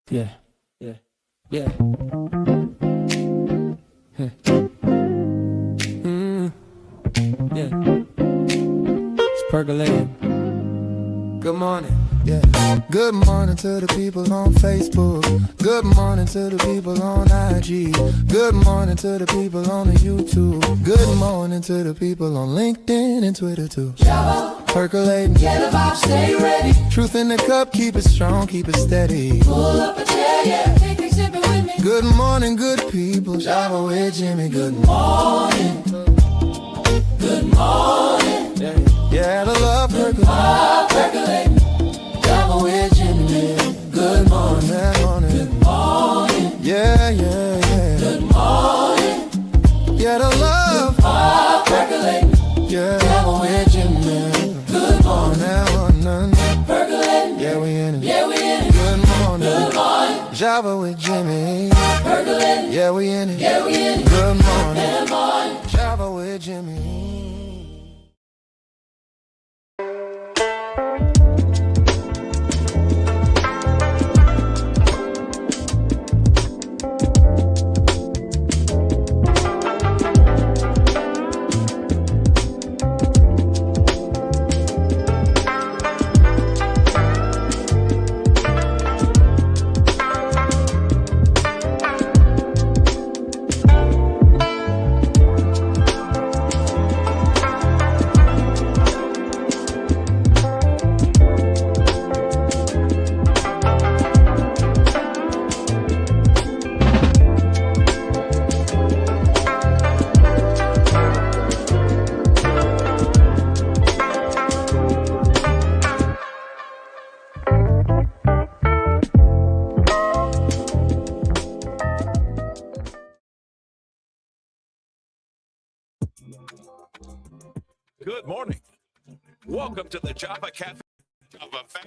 Yeah, yeah, yeah. Huh. Yeah. It's percolating. Good morning. Yeah. Good morning to the people on Facebook. Good morning to the people on IG. Good morning to the people on the YouTube. Good morning to the people on LinkedIn and Twitter too. Percolating. Get a vibe, stay ready. Truth in the cup, keep it strong, keep it steady. Pull up a chair, yeah. Take a sip with me. Good morning, good people. Java with Jimmy. Good morning. Good morning. Yeah, the love percolating. Vibe percolating. Java with Jimmy. Good morning, that morning. Good morning. Yeah, yeah, yeah. Good morning. Yeah, the love. Vibe percolating. Yeah, Java with Jimmy. Good morning. That morning. Percolating. Yeah, we in it. Yeah, we in it. Good morning. Good morning. Java with Jimmy. Percolating. Yeah, we in it. Yeah, we in it. Good morning. Good morning. Java with Jimmy. Good morning. Welcome to the Java Cafe Java fam.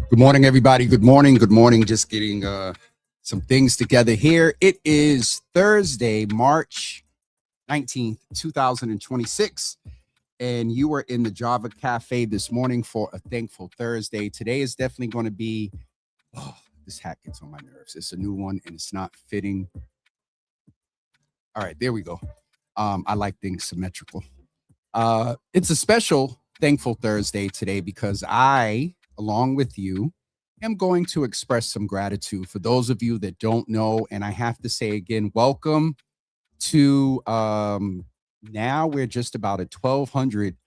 Good morning, everybody. Good morning. Good morning. Just getting some things together here. It is Thursday, March 19th, 2026. And you are in the Java Cafe this morning for a Thankful Thursday. Today is definitely going to be, this hat gets on my nerves. It's a new one and it's not fitting. All right, there we go. I like things symmetrical. It's a special Thankful Thursday today because I, along with you, am going to express some gratitude for those of you that don't know. And I have to say again, welcome to now we're just about at 1,200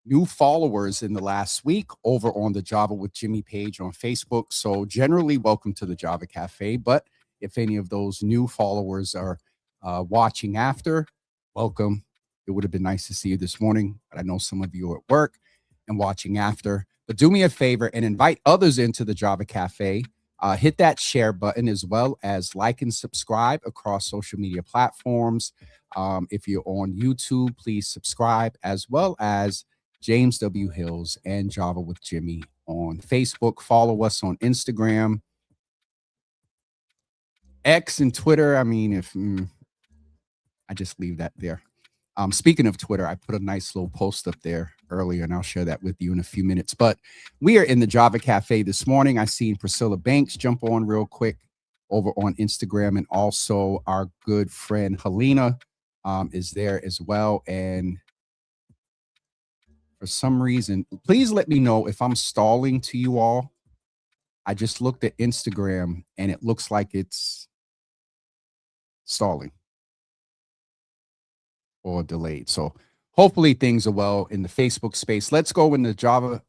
new followers in the last week over on the Java with Jimmy page on Facebook. So generally, welcome to the Java Cafe. But if any of those new followers are watching after, welcome. It would have been nice to see you this morning, but I know some of you are at work and watching after. But do me a favor and invite others into the Java Cafe. Hit that share button as well as like and subscribe across social media platforms. If you're on YouTube, please subscribe, as well as James W. Hills and Java with Jimmy on Facebook. Follow us on Instagram, X, and Twitter. I mean, if I just leave that there. Speaking of Twitter, I put a nice little post up there earlier, and I'll share that with you in a few minutes. But we are in the Java Cafe this morning. I seen Priscilla Banks jump on real quick over on Instagram, and also our good friend Helena is there as well. And for some reason, please let me know if I'm stalling to you all. I just looked at Instagram, and it looks like it's stalling or delayed. So hopefully things are well in the Facebook space. Let's go in the Java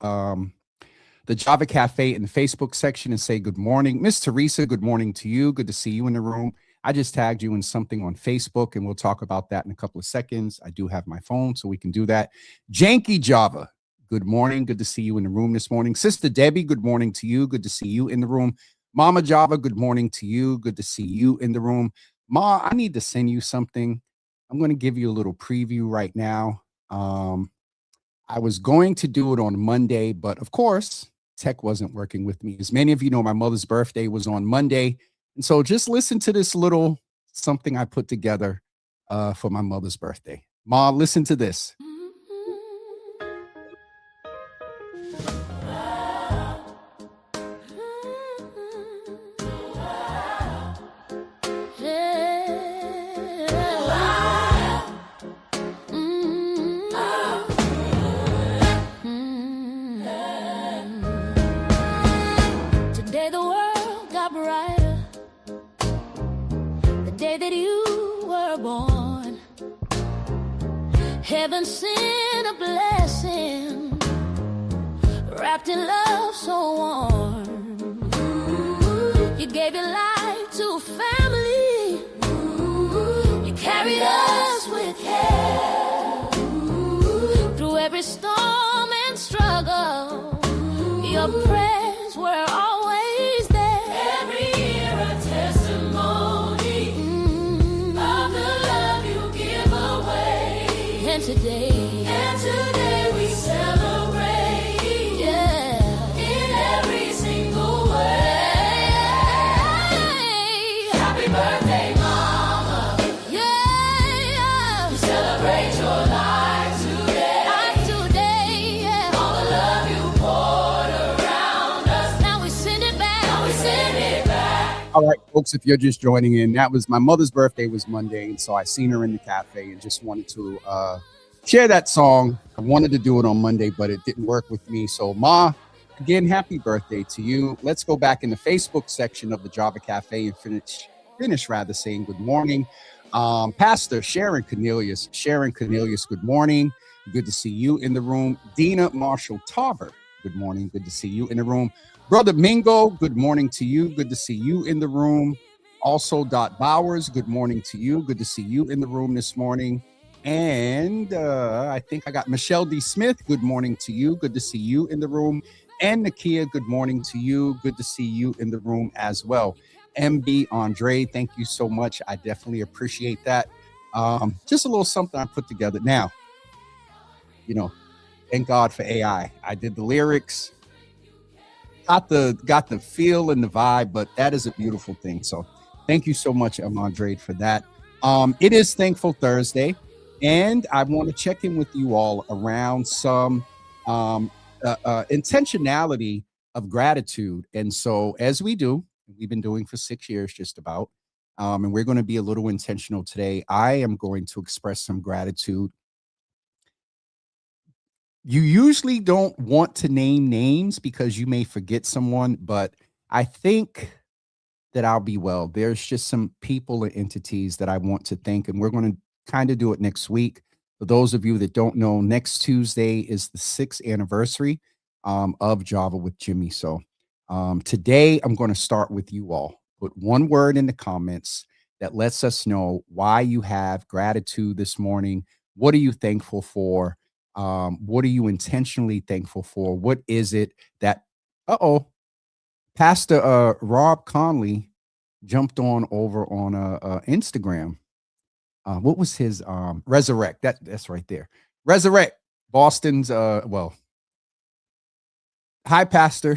Cafe in the Facebook section and say good morning. Miss Teresa, good morning to you. Good to see you in the room. I just tagged you in something on Facebook, and we'll talk about that in a couple of seconds. I do have my phone, so we can do that. Janky Java, good morning. Good to see you in the room this morning. Sister Debbie, good morning to you. Good to see you in the room. Mama Java, good morning to you. Good to see you in the room. Ma, I need to send you something. I'm going to give you a little preview right now. I was going to do it on Monday, but of course, tech wasn't working with me. As many of you know, my mother's birthday was on Monday. And so just listen to this little something I put together for my mother's birthday. Ma, listen to this. that you were born, heaven sent a blessing, wrapped in love so warm. You gave your life to family, you carried us with care. Through every storm and struggle, your prayers were always there. Every year a testimony of the love you give away. And today we celebrate, yeah, in every single way. Happy birthday, mama. Yeah, we celebrate your life today. Yeah. All the love you poured around us. Now we send it back. All right, folks, if you're just joining in, that was my mother's birthday was Monday, and so I seen her in the cafe and just wanted to share that song. I wanted to do it on Monday, but it didn't work with me. So, Ma, again, happy birthday to you. Let's go back in the Facebook section of the Java Cafe and finish saying good morning. Pastor Sharon Cornelius, good morning. Good to see you in the room. Dina Marshall Tarver, good morning. Good to see you in the room. Brother Mingo, good morning to you. Good to see you in the room. Also, Dot Bowers, good morning to you. Good to see you in the room this morning. And I think I got Michelle D. Smith. Good morning to you. Good to see you in the room. And Nakia, good morning to you. Good to see you in the room as well. MB Andre, thank you so much. I definitely appreciate that. Just a little something I put together. Now, you know, thank God for AI. I did the lyrics, got the feel and the vibe, but that is a beautiful thing. So thank you so much, Andre, for that. It is Thankful Thursday, and I want to check in with you all around some intentionality of gratitude. And so as we've been doing for 6 years just about, and we're going to be a little intentional today. I am going to express some gratitude. You usually don't want to name names because you may forget someone, but I think that I'll be well. There's just some people and entities that I want to thank, and we're going to kind of do it next week. For those of you that don't know, next Tuesday is the 6th anniversary of Java with Jimmy. So today I'm going to start with you all. Put one word in the comments that lets us know why you have gratitude this morning. What are you thankful for? What are you intentionally thankful for? What is it that, Pastor Rob Conley jumped on over on Instagram. What was his Resurrect? That's right there. Resurrect, Boston's hi, Pastor.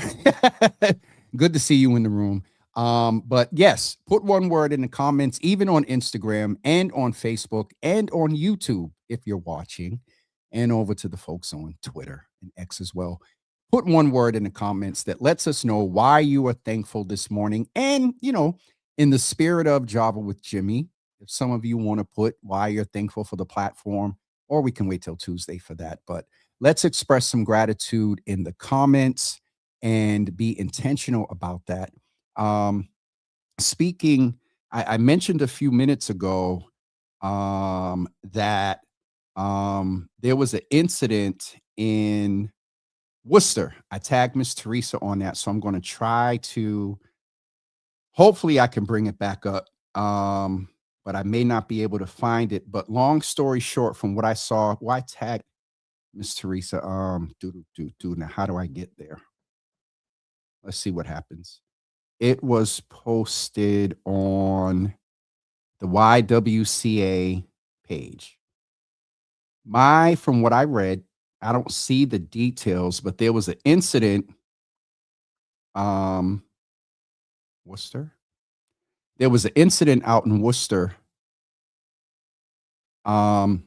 Good to see you in the room. But yes, put one word in the comments, even on Instagram and on Facebook and on YouTube if you're watching, and over to the folks on Twitter and X as well. Put one word in the comments that lets us know why you are thankful this morning. And, you know, in the spirit of Java with Jimmy, if some of you want to put why you're thankful for the platform, or we can wait till Tuesday for that. But let's express some gratitude in the comments and be intentional about that. Speaking, I mentioned a few minutes ago that there was an incident in Worcester. I tagged Miss Teresa on that, so I'm going to try to, hopefully I can bring it back up, but I may not be able to find it. But long story short, from what I saw, why tag Miss Teresa? Now how do I get there? Let's see what happens. It was posted on the YWCA page. From what I read, I don't see the details, but there was an incident. Worcester. There was an incident out in Worcester. So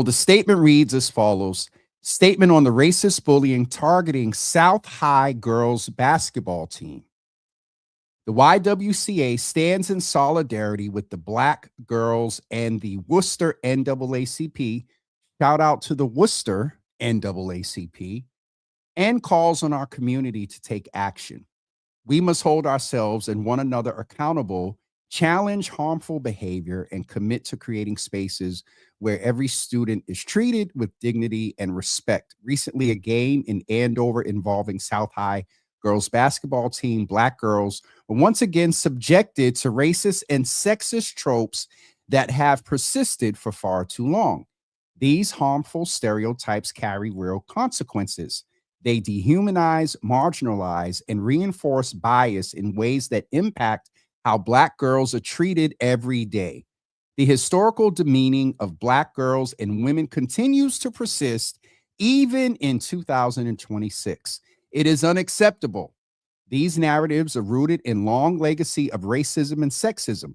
the statement reads as follows. Statement on the racist bullying targeting South High girls basketball team. The YWCA stands in solidarity with the Black girls and the Worcester NAACP. Shout out to the Worcester NAACP, and calls on our community to take action. We must hold ourselves and one another accountable challenge harmful behavior, and commit to creating spaces where every student is treated with dignity and respect. Recently, a game in Andover involving South High girls basketball team, Black girls, were once again subjected to racist and sexist tropes that have persisted for far too long. These harmful stereotypes carry real consequences. They dehumanize, marginalize, and reinforce bias in ways that impact how Black girls are treated every day. The historical demeaning of Black girls and women continues to persist even in 2026. It is unacceptable. These narratives are rooted in long legacy of racism and sexism,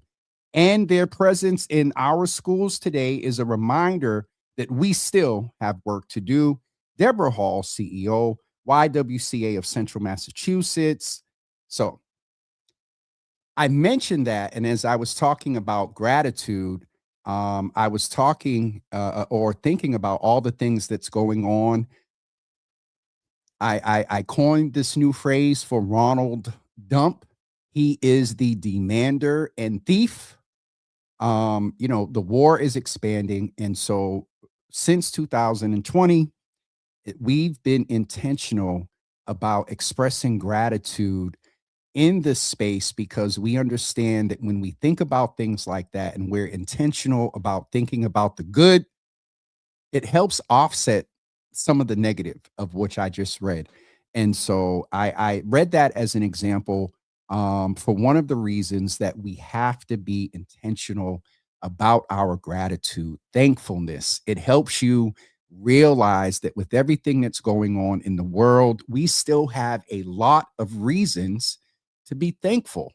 and their presence in our schools today is a reminder that we still have work to do. Deborah Hall, CEO, YWCA of Central Massachusetts. So I mentioned that, and as I was talking about gratitude, I was talking or thinking about all the things that's going on. I coined this new phrase for Ronald Dump. He is the demander and thief. The war is expanding, and so since 2020, we've been intentional about expressing gratitude in this space because we understand that when we think about things like that and we're intentional about thinking about the good, it helps offset some of the negative of which I just read. And so I read that as an example for one of the reasons that we have to be intentional about our gratitude, thankfulness. It helps you realize that with everything that's going on in the world, we still have a lot of reasons to be thankful.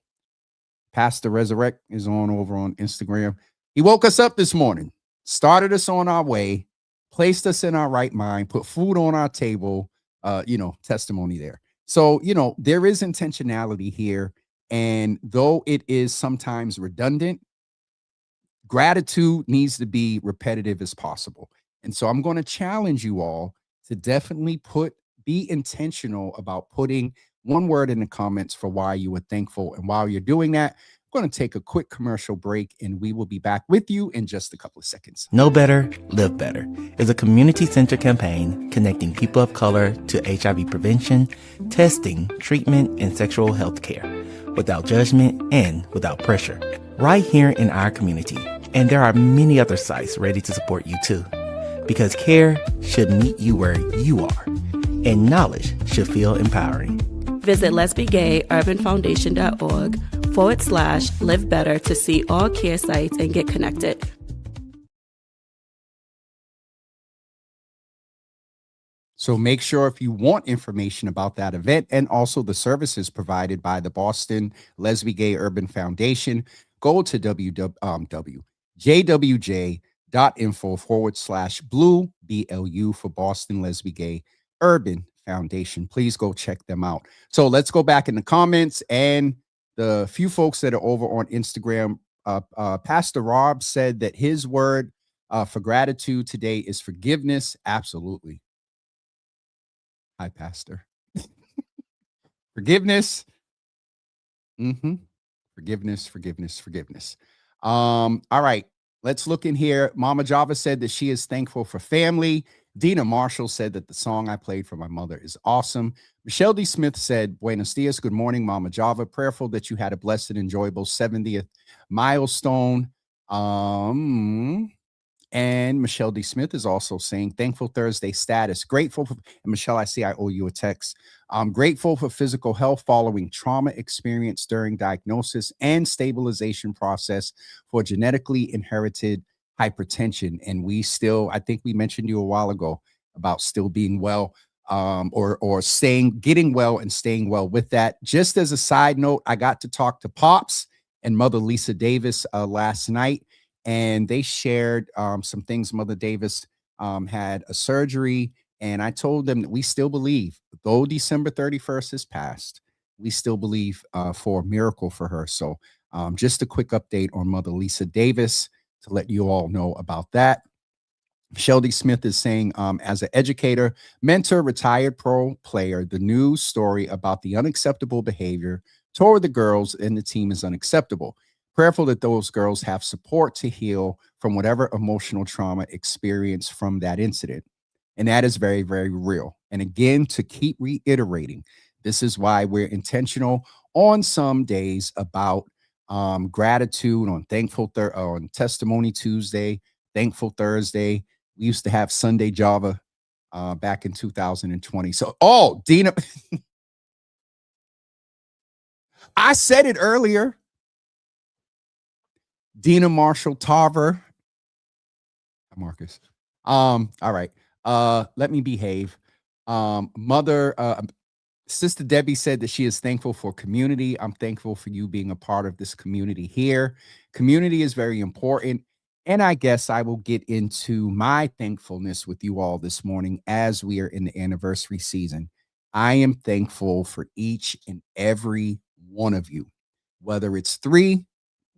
Pastor Resurrect is on over on Instagram. He woke us up this morning, started us on our way, placed us in our right mind, put food on our table, testimony there. So, there is intentionality here. And though it is sometimes redundant, gratitude needs to be repetitive as possible. And so I'm going to challenge you all to definitely be intentional about putting one word in the comments for why you were thankful. And while you're doing that, I'm going to take a quick commercial break and we will be back with you in just a couple of seconds. Know Better, Live Better is a community-centered campaign connecting people of color to HIV prevention, testing, treatment, and sexual health care without judgment and without pressure. Right here in our community. And there are many other sites ready to support you too. Because care should meet you where you are, and knowledge should feel empowering. Visit lesbiegayurbanfoundation.org/live better to see all care sites and get connected. So make sure if you want information about that event and also the services provided by the Boston Lesbian Gay Urban Foundation, go to www.jwj.info/blue, BLU for Boston Lesbian Gay Urban Foundation. Please go check them out. So let's go back in the comments and the few folks that are over on Instagram. Pastor Rob said that his word for gratitude today is forgiveness. Absolutely. Hi, Pastor. Forgiveness. Forgiveness. All right. Let's look in here. Mama Java said that she is thankful for family. Dina Marshall said that the song I played for my mother is awesome. Michelle D. Smith said, Buenos dias. Good morning, Mama Java. Prayerful that you had a blessed and enjoyable 70th milestone. And Michelle D. Smith is also saying, thankful Thursday status. Grateful for, and Michelle, I see I owe you a text. I'm grateful for physical health following trauma experience during diagnosis and stabilization process for genetically inherited hypertension. And we still, I think we mentioned you a while ago about still being well, or getting well and staying well with that. Just as a side note, I got to talk to Pops and Mother Lisa Davis last night, and they shared some things. Mother Davis had a surgery, and I told them that we still believe, though December 31st has passed, we still believe for a miracle for her. So just a quick update on Mother Lisa Davis to let you all know about that. Michelle D. Smith is saying, as an educator, mentor, retired pro player, the news story about the unacceptable behavior toward the girls and the team is unacceptable. Prayerful that those girls have support to heal from whatever emotional trauma experienced from that incident. And that is very, very real. And again, to keep reiterating, this is why we're intentional on some days about gratitude, on on Testimony Tuesday, Thankful Thursday. We used to have Sunday Java back in 2020. So, oh, Dina, I said it earlier. Dina Marshall Tarver. Marcus. All right. Let me behave. Sister Debbie said that she is thankful for community. I'm thankful for you being a part of this community here. Community is very important. And I guess I will get into my thankfulness with you all this morning as we are in the anniversary season. I am thankful for each and every one of you, whether it's 3,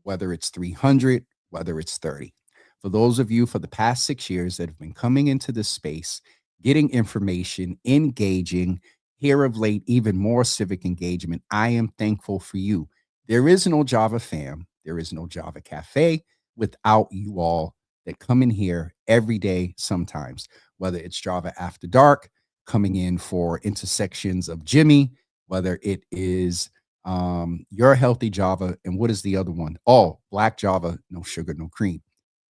whether it's 300, whether it's 30. For those of you for the past 6 years that have been coming into this space, getting information, engaging, here of late, even more civic engagement, I am thankful for you. There is no Java fam. There is no Java Cafe without you all that come in here every day sometimes, whether it's Java After Dark, coming in for intersections of Jimmy, whether it is Your Healthy Java, and what is the other one? Oh, Black Java, no sugar, no cream.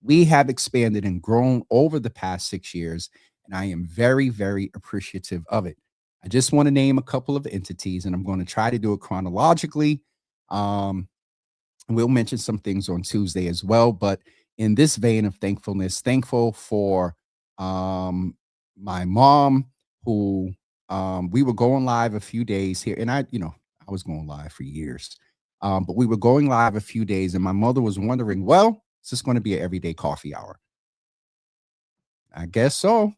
We have expanded and grown over the past 6 years, and I am very, very appreciative of it. I just want to name a couple of entities, and I'm going to try to do it chronologically. We'll mention some things on Tuesday as well, but in this vein of thankfulness, thankful for my mom, who we were going live a few days here, and I was going live for years, but we were going live a few days, and my mother was wondering, well, is this going to be an everyday coffee hour? I guess so.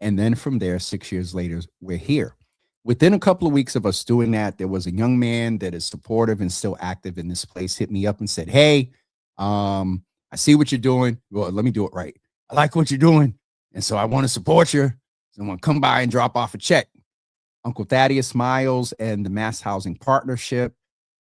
And then from there, 6 years later, we're here. Within a couple of weeks of us doing that, there was a young man that is supportive and still active in this place, hit me up and said, hey, I see what you're doing. Well, let me do it right. I like what you're doing. And so I want to support you. So I'm going to come by and drop off a check. Uncle Thaddeus Miles and the Mass Housing Partnership.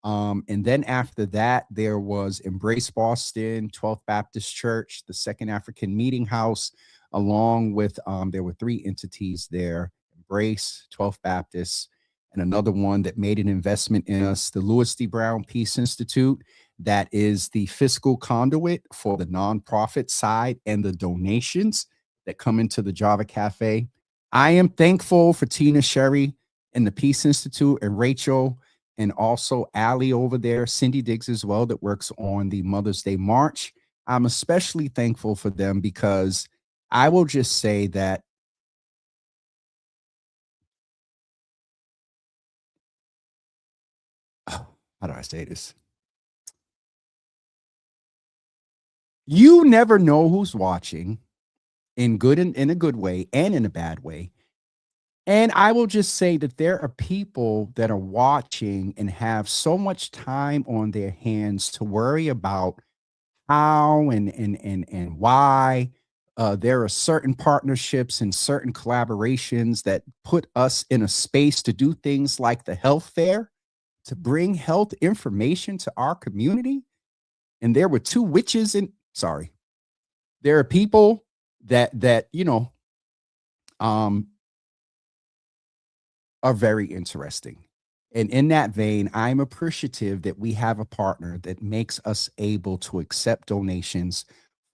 And then after that, there was Embrace Boston, 12th Baptist Church, the Second African Meeting House, along with, there were 3 entities there, Embrace, 12th Baptist, and another one that made an investment in us, the Louis D. Brown Peace Institute, that is the fiscal conduit for the nonprofit side and the donations that come into the Java Cafe. I am thankful for Tina Sherry and the Peace Institute, and Rachel, and also Allie over there, Cindy Diggs as well, that works on the Mother's Day March. I'm especially thankful for them because I will just say that how do I say this? You never know who's watching, in a good way and in a bad way. And I will just say that there are people that are watching and have so much time on their hands to worry about how and why. There are certain partnerships and certain collaborations that put us in a space to do things like the health fair, to bring health information to our community. And there were 2 witches there are people that are very interesting. And in that vein, I'm appreciative that we have a partner that makes us able to accept donations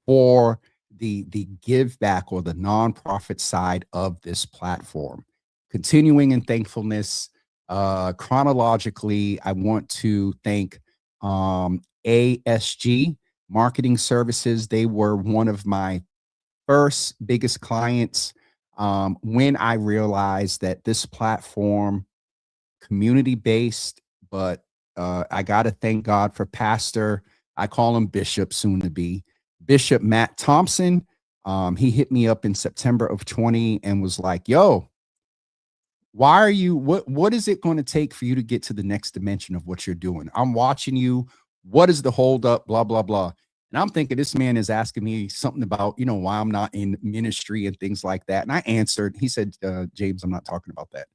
for the give back or the nonprofit side of this platform. Continuing in thankfulness, chronologically, I want to thank ASG Marketing Services. They were one of my first biggest clients when I realized that this platform, community-based, but I got to thank God for Pastor, I call him Bishop, soon to be, Bishop Matt Thompson. He hit me up in September of 20 and was like, yo, why are you, what is it going to take for you to get to the next dimension of what you're doing? I'm watching you. What is the holdup? Blah, blah, blah. And I'm thinking this man is asking me something about, why I'm not in ministry and things like that. And I answered, he said, James, I'm not talking about that.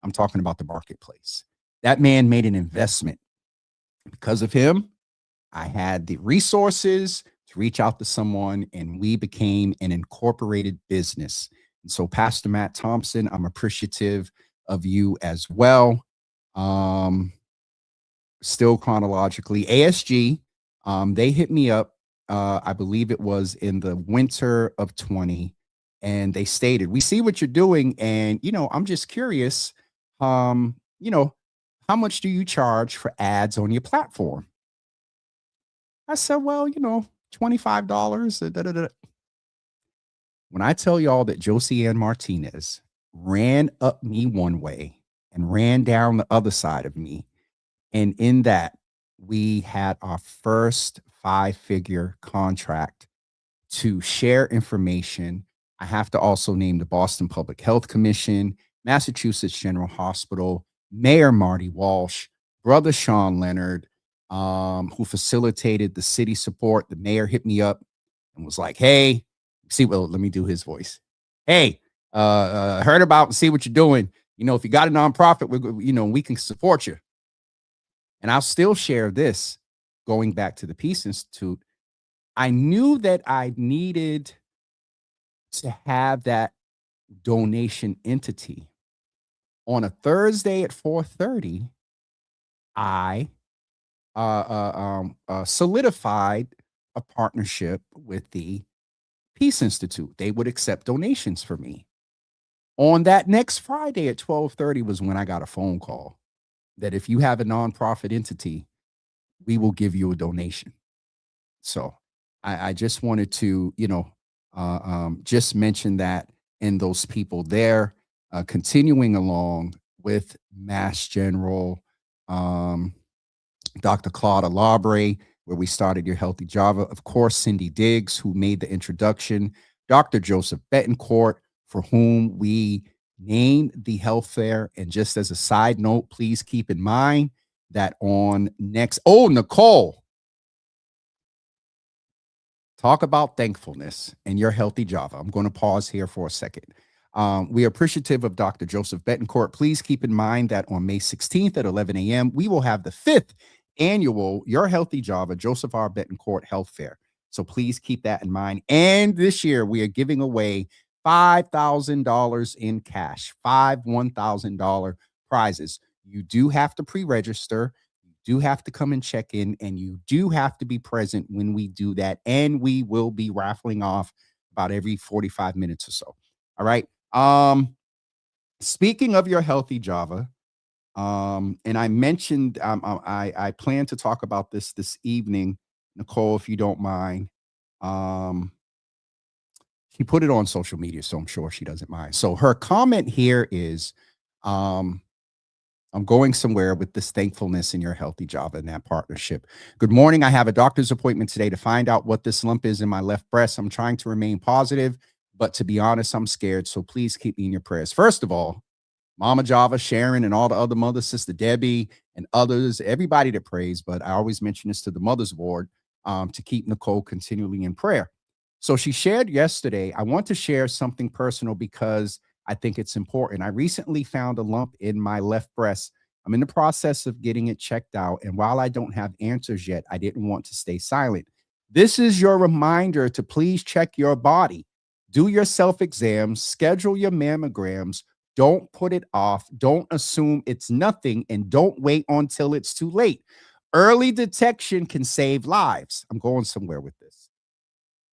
I'm talking about the marketplace. That man made an investment. Because of him, I had the resources to reach out to someone, and we became an incorporated business. And so, Pastor Matt Thompson, I'm appreciative of you as well. Still chronologically, ASG, they hit me up. I believe it was in the winter of 20, and they stated, "We see what you're doing, and I'm just curious, you know, how much do you charge for ads on your platform?" I said, "Well, $25." Da, da, da. When I tell y'all that Josie Ann Martinez ran up me one way and ran down the other side of me, and in that, we had our first 5-figure contract to share information. I have to also name the Boston Public Health Commission, Massachusetts General Hospital, Mayor Marty Walsh, Brother Sean Leonard, who facilitated the city support. The mayor hit me up and was like, "Hey, let me do his voice. Hey, heard about and see what you're doing. If you got a nonprofit, we can support you." And I'll still share this. Going back to the Peace Institute, I knew that I needed to have that donation entity. On a Thursday at 4:30, I solidified a partnership with the Peace Institute. They would accept donations for me. On that next Friday at 12:30 was when I got a phone call that if you have a nonprofit entity, we will give you a donation. So I just wanted to, just mention that, and those people there, continuing along with Mass General, Dr. Claudia Labre, where we started Your Healthy Java. Of course, Cindy Diggs, who made the introduction, Dr. Joseph Betancourt, for whom we named the health fair. And just as a side note, please keep in mind that on next, Nicole, talk about thankfulness and Your Healthy Java. I'm going to pause here for a second. We are appreciative of Dr. Joseph Betancourt. Please keep in mind that on May 16th at 11 a.m., we will have the 5th annual Your Healthy Java Joseph R. Betancourt Health Fair. So please keep that in mind. And this year, we are giving away $5,000 in cash, 5 $1,000 prizes. You do have to pre-register. You do have to come and check in, and you do have to be present when we do that. And we will be raffling off about every 45 minutes or so. All right. Speaking of Your Healthy Java, and I mentioned I plan to talk about this evening, Nicole, if you don't mind. She put it on social media, so I'm sure she doesn't mind. So her comment here is, I'm going somewhere with this thankfulness in Your Healthy Java and that partnership. Good morning. I have a doctor's appointment today to find out what this lump is in my left breast. I'm trying to remain positive, but to be honest, I'm scared. So please keep me in your prayers. First of all, Mama Java, Sharon, and all the other mothers, Sister Debbie, and others, everybody that prays, but I always mention this to the Mothers Board, to keep Nicole continually in prayer. So she shared yesterday, I want to share something personal because I think it's important. I recently found a lump in my left breast. I'm in the process of getting it checked out. And while I don't have answers yet, I didn't want to stay silent. This is your reminder to please check your body. Do your self-exams, schedule your mammograms. Don't put it off. Don't assume it's nothing, and don't wait until it's too late. Early detection can save lives. I'm going somewhere with this.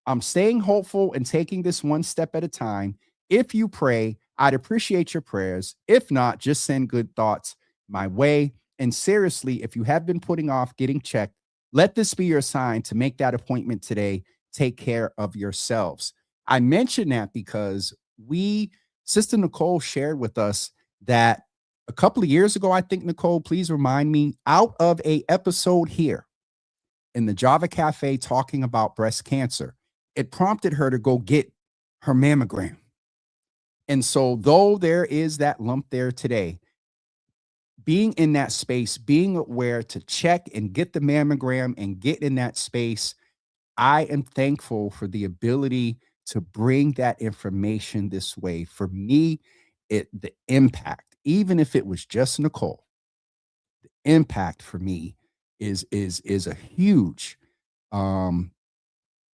I'm staying hopeful and taking this one step at a time. If you pray, I'd appreciate your prayers. If not, just send good thoughts my way. And seriously, if you have been putting off getting checked, let this be your sign to make that appointment today. Take care of yourselves. I mention that because Sister Nicole shared with us that a couple of years ago, I think, Nicole, please remind me, out of a episode here in the Java Cafe talking about breast cancer, it prompted her to go get her mammogram. And so though there is that lump there today, being in that space, being aware to check and get the mammogram and get in that space, I am thankful for the ability to bring that information this way. For me, the impact, even if it was just Nicole, the impact for me is a huge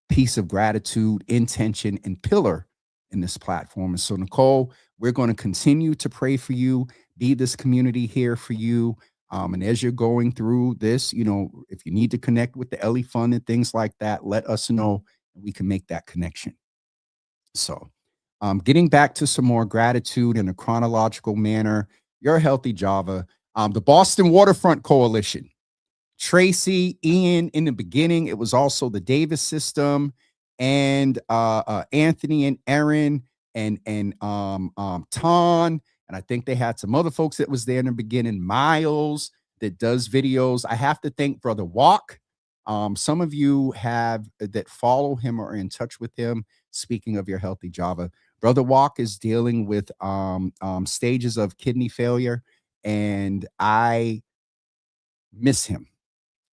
piece of gratitude, intention, and pillar in this platform. And so, Nicole, we're going to continue to pray for you, be this community here for you. And as you're going through this, if you need to connect with the Ellie Fund and things like that, let us know and we can make that connection. So, getting back to some more gratitude in a chronological manner, Your Healthy Java, the Boston Waterfront Coalition, Tracy, Ian in the beginning. It was also the Davis system and Anthony and Aaron and Ton. And I think they had some other folks that was there in the beginning. Miles that does videos. I have to thank Brother Walk. Some of you have that follow him or are in touch with him. Speaking of Your Healthy Java, Brother Walk is dealing with stages of kidney failure, and I miss him.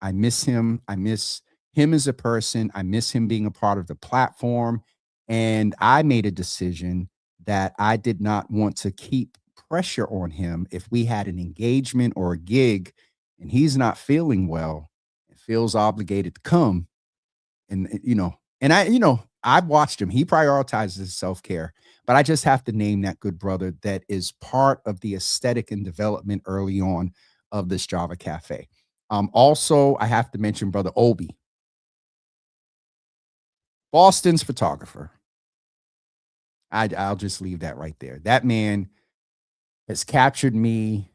I miss him. I miss him as a person. I miss him being a part of the platform. And I made a decision that I did not want to keep pressure on him. If we had an engagement or a gig and he's not feeling well, and feels obligated to come. And, I've watched him. He prioritizes his self-care, but I just have to name that good brother that is part of the aesthetic and development early on of this Java Cafe. Also, I have to mention Brother Obi, Boston's photographer. I'll just leave that right there. That man has captured me.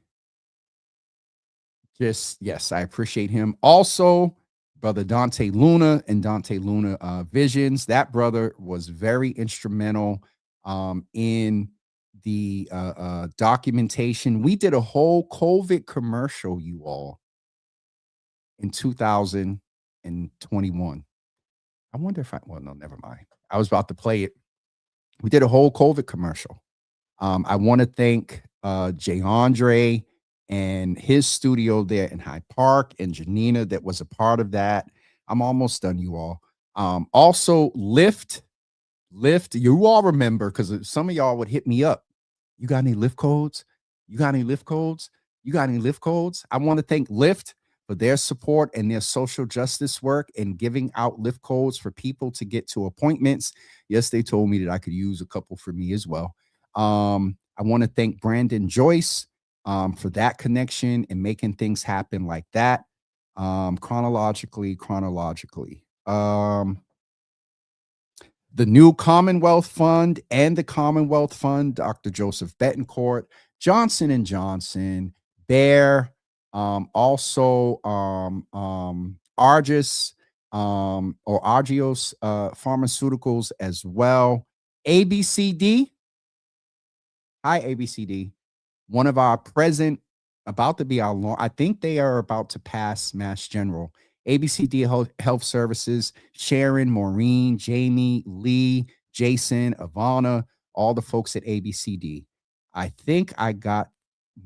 Yes, I appreciate him. Also, Brother Dante Luna and Dante Luna Visions. That brother was very instrumental in the documentation. We did a whole COVID commercial, you all, in 2021. I wonder if no, never mind. I was about to play it. We did a whole COVID commercial. I want to thank Jay Andre and his studio there in Hyde Park and Janina that was a part of that. I'm almost done, you all. Also, Lyft, you all remember, because some of y'all would hit me up. You got any Lyft codes? You got any Lyft codes? You got any Lyft codes? I want to thank Lyft for their support and their social justice work and giving out Lyft codes for people to get to appointments. Yes, they told me that I could use a couple for me as well. I want to thank Brandon Joyce for that connection and making things happen like that. Chronologically. The new Commonwealth Fund and the Commonwealth Fund, Dr. Joseph Betancourt, Johnson & Johnson, Bayer, also Argus or Argios Pharmaceuticals as well. ABCD. Hi, ABCD. One of our present, about to be our long, I think they are about to pass Mass General. ABCD Health Services, Sharon, Maureen, Jamie, Lee, Jason, Ivana, all the folks at ABCD. I think I got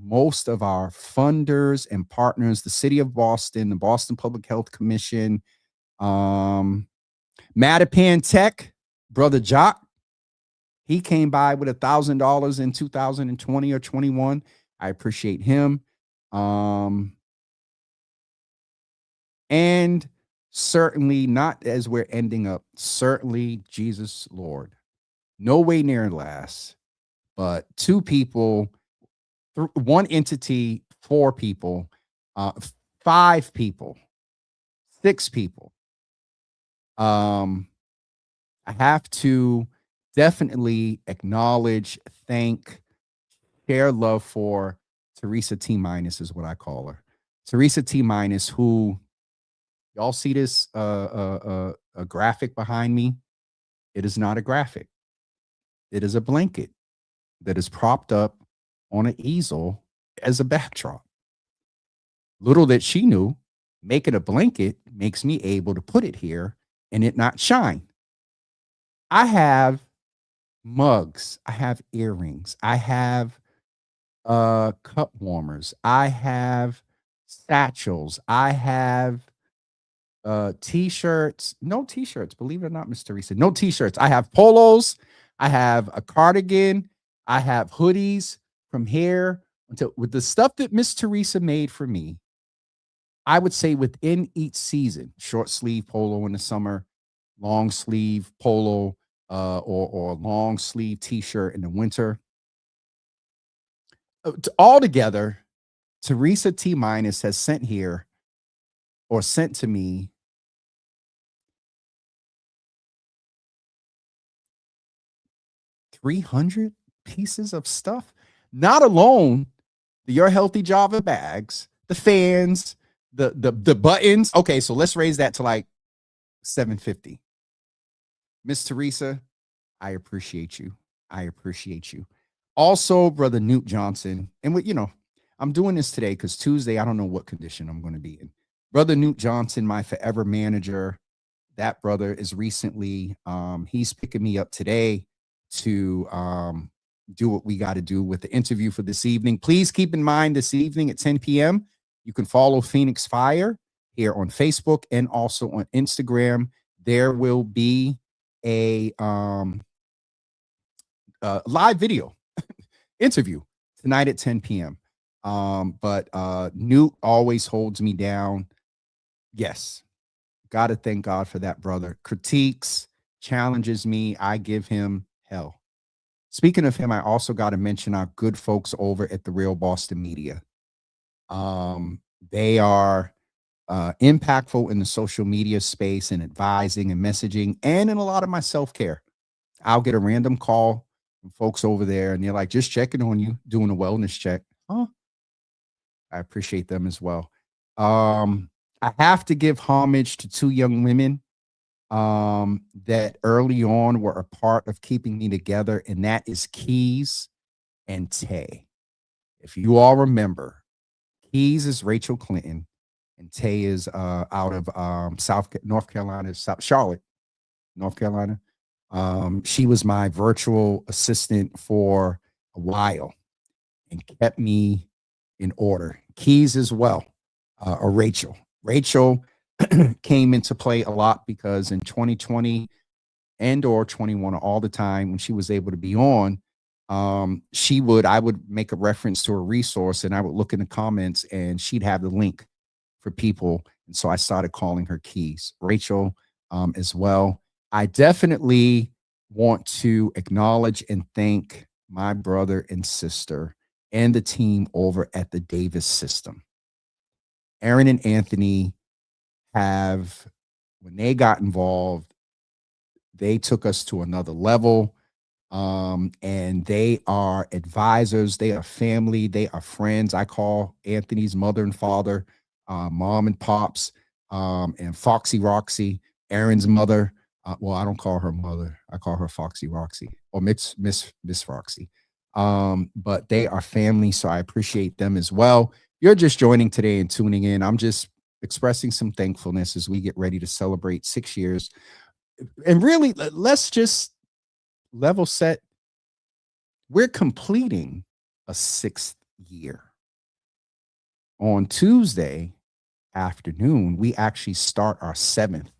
most of our funders and partners, the City of Boston, the Boston Public Health Commission, Mattapan Tech, Brother Jock. He came by with $1,000 in 2020 or 21. I appreciate him. And certainly not as we're ending up, certainly Jesus Lord. No way near last, but two people, one entity, 4 people, 5 people, 6 people. I have to definitely acknowledge, thank, share love for Teresa T- is what I call her. Teresa T-, who, y'all see this a graphic behind me? It is not a graphic. It is a blanket that is propped up on an easel as a backdrop. Little that she knew, making a blanket makes me able to put it here and it not shine. I have mugs. I have earrings. I have cup warmers. I have satchels. I have t-shirts. No t-shirts, believe it or not, Miss Teresa. No t-shirts. I have polos. I have a cardigan. I have hoodies from here until with the stuff that Miss Teresa made for me. I would say within each season, short sleeve polo in the summer, long sleeve polo, or long sleeve t-shirt in the winter. Altogether, Teresa T minus has sent to me 300 pieces of stuff, not alone the Your Healthy Java bags, the fans, the buttons. Okay, so let's raise that to like 750. Miss Teresa, I appreciate you. I appreciate you. Also, brother Newt Johnson, and what, I'm doing this today because Tuesday, I don't know what condition I'm going to be in. Brother Newt Johnson, my forever manager, that brother is recently, he's picking me up today to do what we got to do with the interview for this evening. Please keep in mind this evening at 10 p.m., you can follow Phoenix Fire here on Facebook and also on Instagram. There will be a live video interview tonight at 10 p.m. But Newt always holds me down. Yes, got to thank God for that, brother. Critiques, challenges me. I give him hell. Speaking of him, I also got to mention our good folks over at the Real Boston Media. They are impactful in the social media space and advising and messaging and in a lot of my self-care. I'll get a random call from folks over there and they're like, just checking on you, doing a wellness check. Huh? I appreciate them as well. I have to give homage to two young women that early on were a part of keeping me together, and that is Keys and Tay. If you all remember, Keys is Rachel Clinton, and Tay is out of Charlotte, North Carolina. She was my virtual assistant for a while and kept me in order. Keys as well, or Rachel. Rachel came into play a lot because in 2020 and or 21, all the time when she was able to be on, I would make a reference to a resource and I would look in the comments and she'd have the link for people. And so I started calling her Keys. Rachel as well. I definitely want to acknowledge and thank my brother and sister and the team over at the Davis System. Aaron and Anthony when they got involved, they took us to another level. And they are advisors, they are family, they are friends. I call Anthony's mother and father, mom and pops, and Foxy Roxy, Aaron's mother. Well, I don't call her mother. I call her Foxy Roxy or Miss Roxy. But they are family, so I appreciate them as well. You're just joining today and tuning in. I'm just expressing some thankfulness as we get ready to celebrate 6 years. And really, let's just level set. We're completing a 6th year. On Tuesday afternoon, we actually start our 7th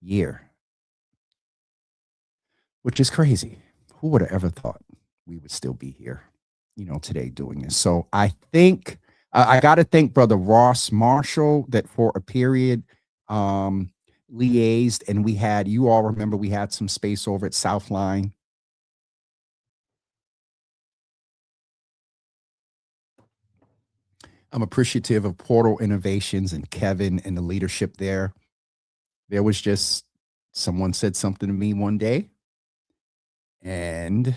year, which is crazy. Who would have ever thought we would still be here, today doing this? So I think I got to thank brother Ross Marshall that for a period liaised, and you all remember we had some space over at Southline. I'm appreciative of Portal Innovations and Kevin and the leadership there. There was just someone said something to me one day, and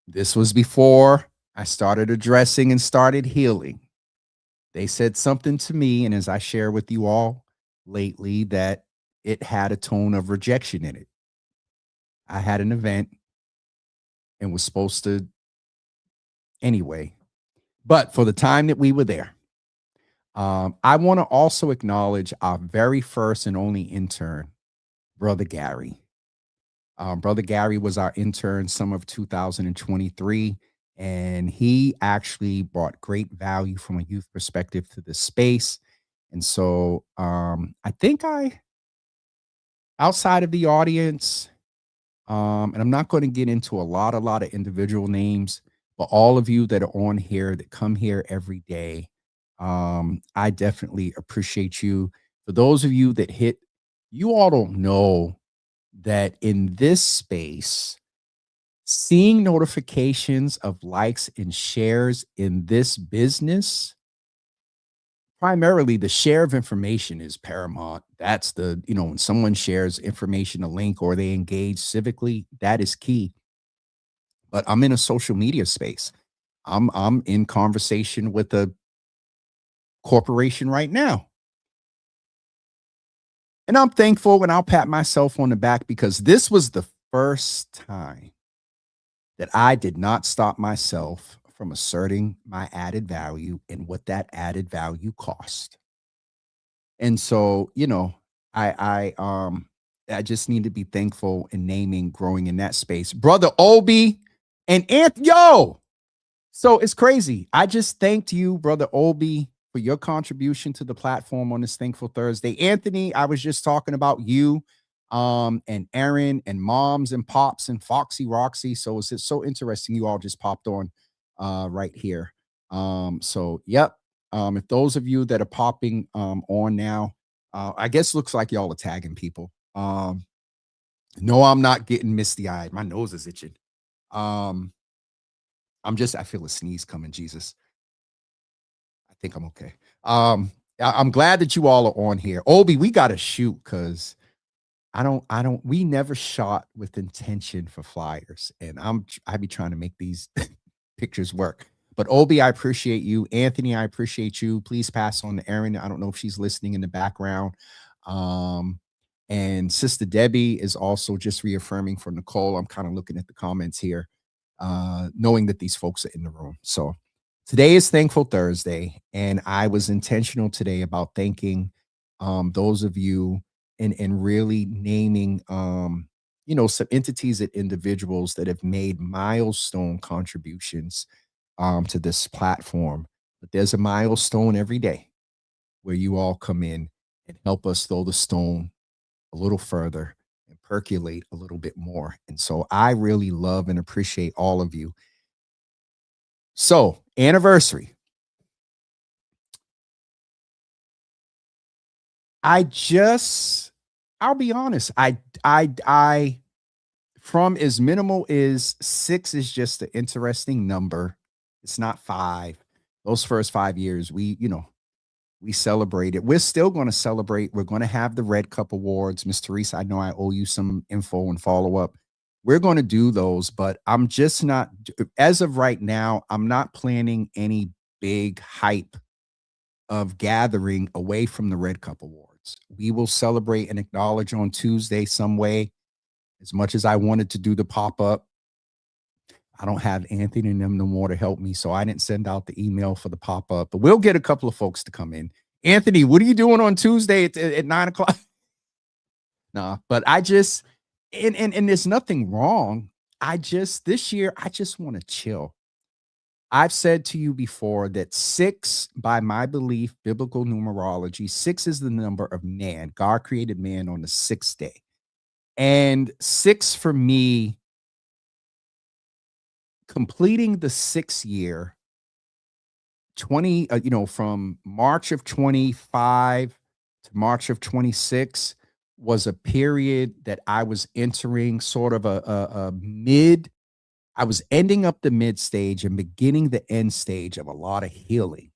this was before I started addressing and started healing. They said something to me, and as I share with you all lately, that it had a tone of rejection in it. I had an event and was supposed to anyway, but for the time that we were there, I want to also acknowledge our very first and only intern, Brother Gary. Brother Gary was our intern summer of 2023, and he actually brought great value from a youth perspective to this space. And so I think outside of the audience, and I'm not going to get into a lot of individual names, but all of you that are on here, that come here every day, I definitely appreciate you. For those of you that hit, you all don't know that in this space, seeing notifications of likes and shares in this business, primarily the share of information is paramount. That's the, when someone shares information, a link, or they engage civically, that is key. But I'm in a social media space. I'm in conversation with a corporation right now. And I'm thankful, and I'll pat myself on the back because this was the first time that I did not stop myself from asserting my added value and what that added value cost. And so, I just need to be thankful and naming growing in that space. Brother Obi and Anthony, so it's crazy. I just thanked you, Brother Obi, for your contribution to the platform on this Thankful Thursday. Anthony, I was just talking about you and Aaron and Moms and Pops and Foxy Roxy. So it's just so interesting you all just popped on right here. Yep. If those of you that are popping on now, I guess looks like y'all are tagging people. No, I'm not getting misty-eyed. My nose is itching. I feel a sneeze coming, Jesus. I think I'm okay. I'm glad that you all are on here. Obi, we got to shoot because we never shot with intention for flyers. And I be trying to make these pictures work. But Obi, I appreciate you. Anthony, I appreciate you. Please pass on to Erin. I don't know if she's listening in the background. And Sister Debbie is also just reaffirming for Nicole. I'm kind of looking at the comments here, knowing that these folks are in the room. So today is Thankful Thursday, and I was intentional today about thanking those of you and really naming, some entities and individuals that have made milestone contributions to this platform. But there's a milestone every day where you all come in and help us throw the stone a little further and percolate a little bit more. And so I really love and appreciate all of you. So, anniversary. I'll be honest. I from as minimal as 6 is just an interesting number. It's not 5. Those first 5 years, we celebrated. We're still going to celebrate. We're going to have the Red Cup Awards. Miss Teresa, I know I owe you some info and follow up. We're going to do those, but I'm just not, as of right now, I'm not planning any big hype of gathering away from the Red Cup Awards. We will celebrate and acknowledge on Tuesday some way. As much as I wanted to do the pop-up, I don't have Anthony and them no more to help me, so I didn't send out the email for the pop-up, but we'll get a couple of folks to come in. Anthony, what are you doing on Tuesday at 9 o'clock? Nah, but I just, and there's nothing wrong. This year, I just want to chill. I've said to you before that 6, by my belief, biblical numerology, 6 is the number of man. God created man on the 6th day. And 6 for me, completing the 6th year, from March of 25 to March of 26 was a period that I was entering sort of I was ending up the mid stage and beginning the end stage of a lot of healing.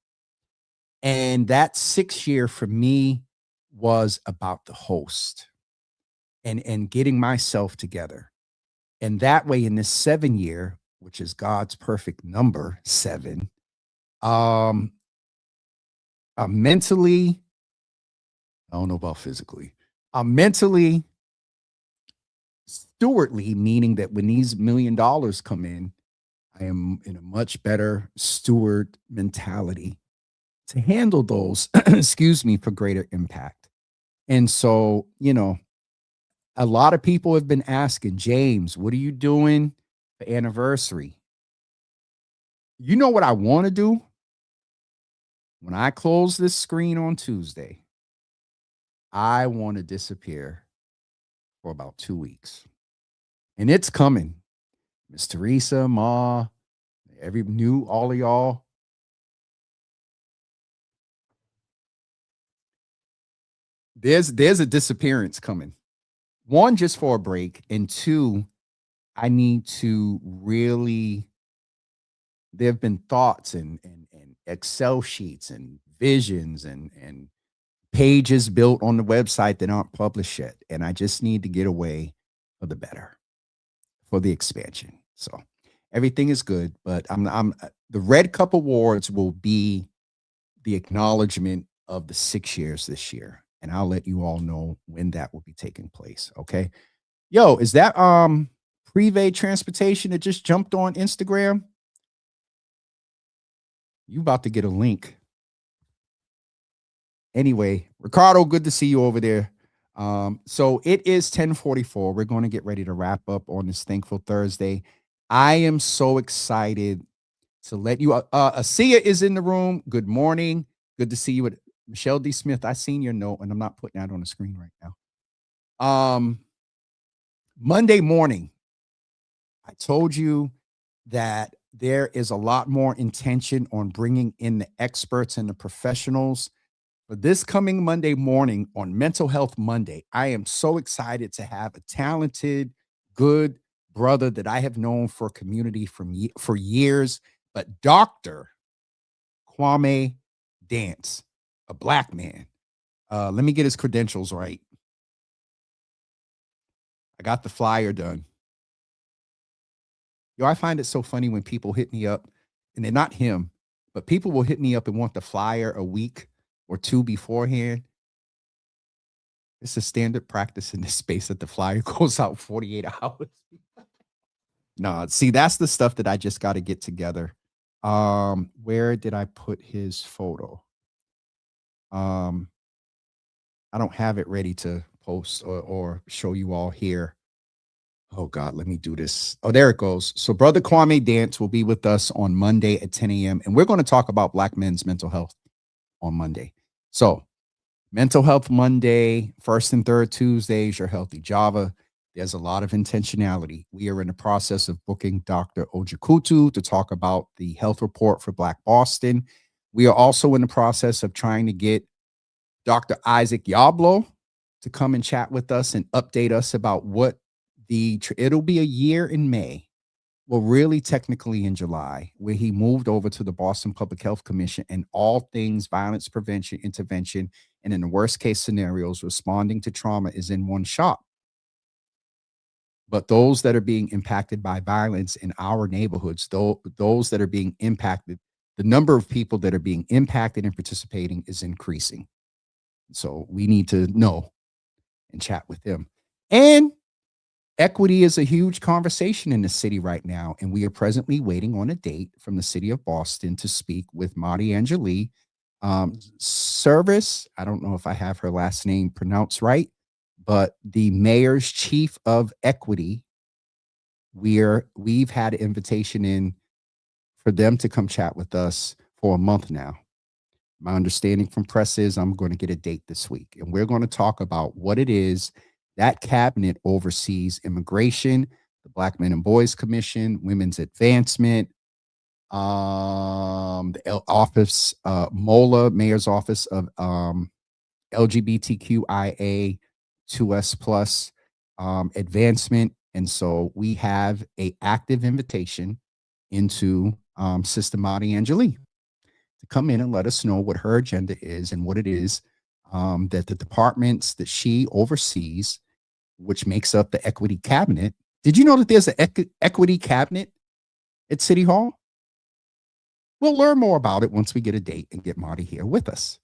And that 6th year for me was about the host and getting myself together. And that way in this 7 year, which is God's perfect number, 7, mentally, I don't know about physically, mentally stewardly, meaning that when these $1 million come in, I am in a much better steward mentality to handle those, for greater impact. And so, a lot of people have been asking, James, what are you doing for anniversary? You know what I want to do? When I close this screen on Tuesday, I want to disappear for about 2 weeks. And it's coming. Miss Teresa, Ma, all of y'all. there's a disappearance coming. One, just for a break, and two, I need to really. There have been thoughts and Excel sheets and visions and pages built on the website that aren't published yet, and I just need to get away for the better, for the expansion. So everything is good, but I'm the Red Cup Awards will be the acknowledgement of the 6 years this year, and I'll let you all know when that will be taking place. Okay, yo, is that Privé Transportation that just jumped on Instagram? You about to get a link. Anyway, Ricardo, good to see you over there. So it is 10:44. We're going to get ready to wrap up on this Thankful Thursday. I am so excited to let you. Asia is in the room. Good morning. Good to see you. Michelle D. Smith, I seen your note, and I'm not putting that on the screen right now. Monday morning, I told you that there is a lot more intention on bringing in the experts and the professionals. For this coming Monday morning on Mental Health Monday, I am so excited to have a talented, good brother that I have known for community for years, but Dr. Kwame Dance, a Black man. Let me get his credentials right. I got the flyer done. Yo, I find it so funny when people hit me up, and they're not him, but people will hit me up and want the flyer a week or two beforehand. It's a standard practice in this space that the flyer goes out 48 hours. No, see, that's the stuff that I just got to get together. Where did I put his photo? I don't have it ready to post or show you all here. Oh God, let me do this. Oh, there it goes. So Brother Kwame Dance will be with us on Monday at 10 a.m. And we're going to talk about Black men's mental health on Monday. So Mental Health Monday, first and third Tuesdays, Your Healthy Java. There's a lot of intentionality. We are in the process of booking Dr. Ojukutu to talk about the health report for Black Boston. We are also in the process of trying to get Dr. Isaac Yablo to come and chat with us and update us about what it'll be a year in May, well, really technically in July, where he moved over to the Boston Public Health Commission and all things violence prevention, intervention, and in the worst case scenarios, responding to trauma is in one shop. But those that are being impacted by violence in our neighborhoods, those that are being impacted, the number of people that are being impacted and participating is increasing. So we need to know and chat with them. And equity is a huge conversation in the city right now, and we are presently waiting on a date from the city of Boston to speak with Marty Angeli Service. I don't know if I have her last name pronounced right, but the mayor's chief of equity. We've had an invitation in for them to come chat with us for a month now. My understanding from press is I'm going to get a date this week, and we're going to talk about what it is that cabinet oversees: immigration, the Black Men and Boys Commission, women's advancement, the office, MOLA, Mayor's Office of LGBTQIA 2S plus advancement. And so we have an active invitation into Sister Marty Angeli to come in and let us know what her agenda is and what it is that the departments that she oversees, which makes up the equity cabinet. Did you know that there's an equity cabinet at City Hall? We'll learn more about it once we get a date and get Marty here with us.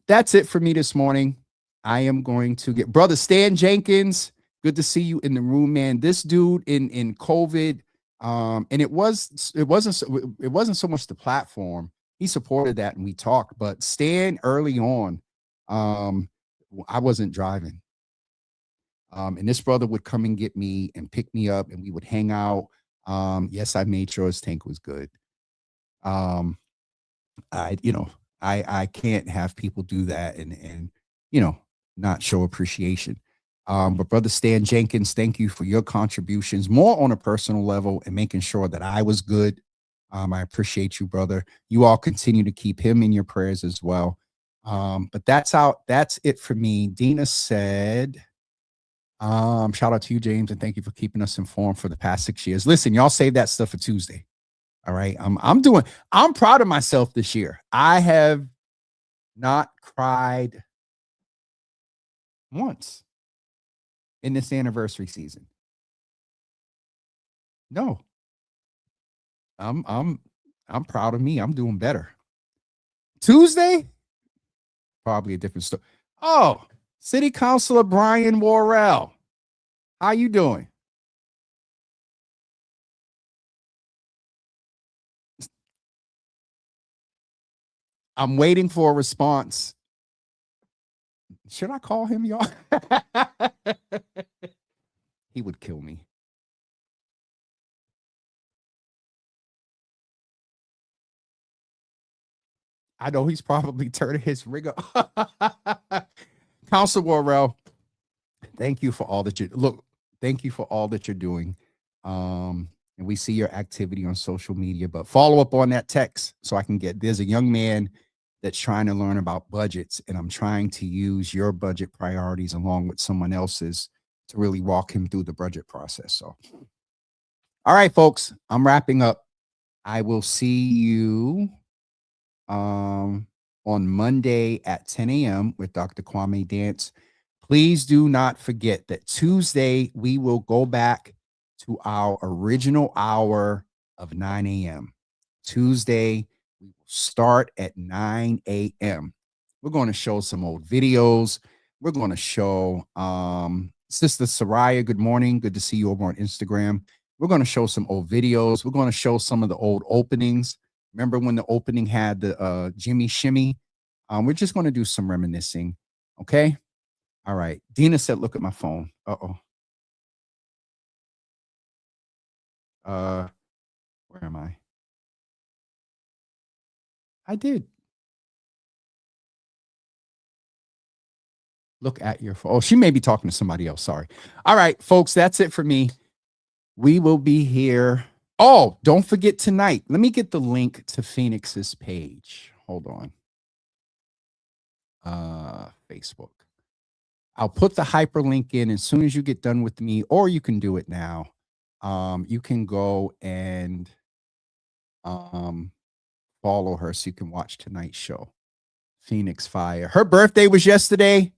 That's it for me this morning. I am going to get Brother Stan Jenkins. Good to see you in the room, man. This dude in COVID, and it wasn't so much the platform. He supported that and we talked, but Stan early on, I wasn't driving. And this brother would come and get me and pick me up and we would hang out. Yes, I made sure his tank was good. I can't have people do that and not show appreciation. But Brother Stan Jenkins, thank you for your contributions, more on a personal level and making sure that I was good. I appreciate you, brother. You all continue to keep him in your prayers as well. But that's it for me. Dina said, shout out to you, James, and thank you for keeping us informed for the past 6 years. Listen, y'all save that stuff for Tuesday. All right. I'm proud of myself this year. I have not cried once in this anniversary season. No. I'm proud of me. I'm doing better. Tuesday, probably a different story. Oh, City Councilor Brian Worrell. How you doing? I'm waiting for a response. Should I call him, y'all? He would kill me. I know he's probably turning his rig up. Councilor Worrell, thank you for all that thank you for all that you're doing. And we see your activity on social media, but follow up on that text so I can there's a young man that's trying to learn about budgets, and I'm trying to use your budget priorities along with someone else's to really walk him through the budget process. So, all right, folks, I'm wrapping up. I will see you on Monday at 10 a.m. with Dr. Kwame Dance. Please do not forget that Tuesday we will go back to our original hour of 9 a.m. Tuesday, we will start at 9 a.m. We're going to show some old videos. We're going to show Sister Soraya, good morning. Good to see you over on Instagram. We're going to show some old videos. We're going to show some of the old openings. Remember when the opening had the Jimmy Shimmy? We're just going to do some reminiscing. Okay. All right. Dina said, look at my phone. Uh-oh. Where am I? I did. Look at your phone. Oh, she may be talking to somebody else. Sorry. All right, folks, that's it for me. We will be here. Oh, don't forget tonight. Let me get the link to Phoenix's page. Hold on. Facebook. I'll put the hyperlink in as soon as you get done with me, or you can do it now. You can go and follow her so you can watch tonight's show. Phoenix Fire. Her birthday was yesterday.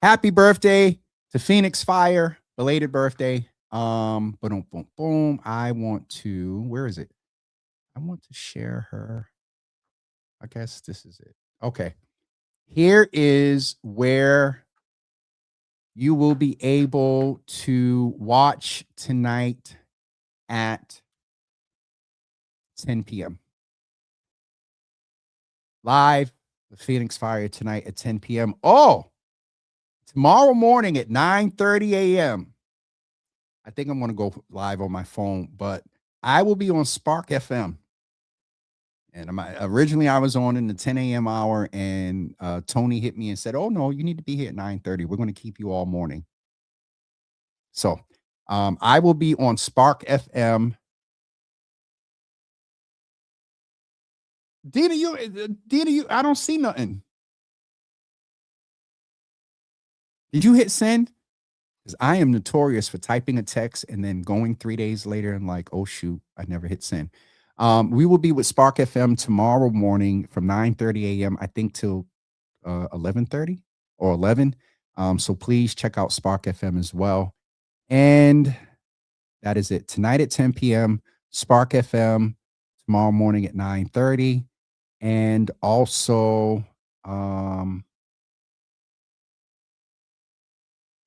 Happy birthday to Phoenix Fire. Belated birthday. Boom, boom, boom. I want to, where is it? I want to share her. I guess this is it. Okay. Here is where you will be able to watch tonight at 10 p.m. Live with Phoenix Fire tonight at 10 p.m. Oh, tomorrow morning at 9:30 a.m. I think I'm going to go live on my phone, but I will be on Spark FM. And originally I was on in the 10 a.m. hour, and Tony hit me and said, oh, no, you need to be here at 9:30. We're going to keep you all morning. So I will be on Spark FM. Dina, I don't see nothing. Did you hit send? Because I am notorious for typing a text and then going 3 days later and like, oh, shoot, I never hit send. We will be with Spark FM tomorrow morning from 9:30 a.m. I think till 11:30 or 11. So please check out Spark FM as well. And that is it. Tonight at 10 p.m. Spark FM. Tomorrow morning at 9:30. And also